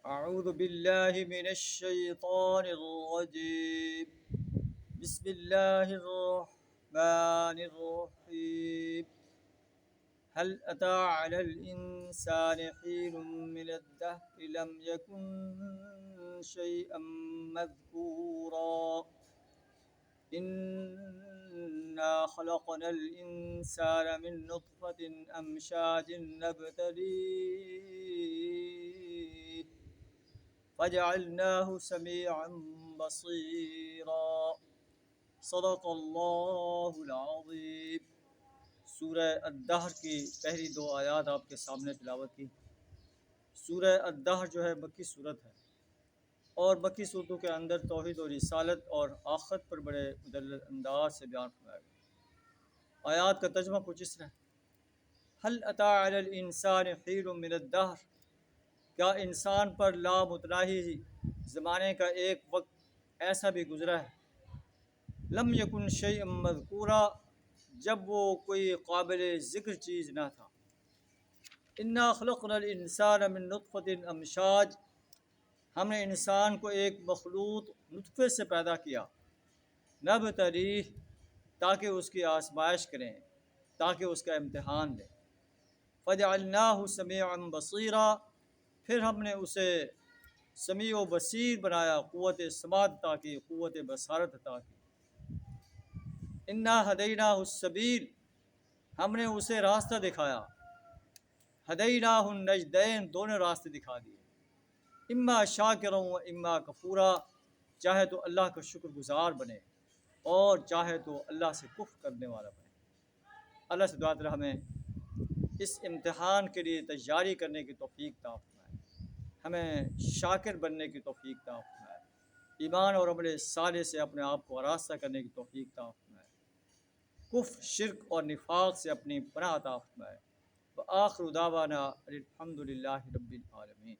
أعوذ بالله من الشيطان الرجيم. بسم الله الرحمن الرحيم. هل أتى على الإنسان حين من الدهر لم يكن شيئا مذكورا. إنا خلقنا الإنسان من نطفة أمشاج نبتليه فجعلناه سميعا بصيرا. صدق اللہ العظیم. سورہ الدہر کی پہلی دو آیات آپ کے سامنے تلاوت کی. سورہ الدہر جو ہے مکی صورت ہے، اور مکی صورتوں کے اندر توحید و رسالت اور آخرت پر بڑے مدلل انداز سے بیان فرمایا گیا. آیات کا ترجمہ کچھ اس طرح ہے: هل اتى على الانسان حين من الدهر، کیا انسان پر لامتناہی زمانے کا ایک وقت ایسا بھی گزرا ہے، لم یکن شیئا مذکورا، جب وہ کوئی قابل ذکر چیز نہ تھا. انا خلقنا الانسان من نطفۃ امشاج، ہم نے انسان کو ایک مخلوط نطفے سے پیدا کیا، نبتلیہ، تاکہ اس کی آزمائش کریں، تاکہ اس کا امتحان لیں. فجعلناہ سمیعا بصیرا، پھر ہم نے اسے سمیع و بصیر بنایا، قوت سماعت عطا کی، قوت بصارت عطا کی. انا ہدیناہ السبیل، ہم نے اسے راستہ دکھایا. ہدیناہ النجدین، دونوں راستے دکھا دیے. اما شاکرا و اما کفورا، چاہے تو اللہ کا شکر گزار بنے اور چاہے تو اللہ سے کفر کرنے والا بنے. اللہ سے دعا کریں ہمیں اس امتحان کے لیے تیاری کرنے کی توفیق عطا فرمائے، ہمیں شاکر بننے کی توفیق عطا فرمائے، ایمان اور عمل صالح سے اپنے آپ کو آراستہ کرنے کی توفیق عطا فرمائے، کفر، شرک اور نفاق سے اپنی پناہ عطا فرمائے. وآخر دعوانا الحمد للہ رب العالمین.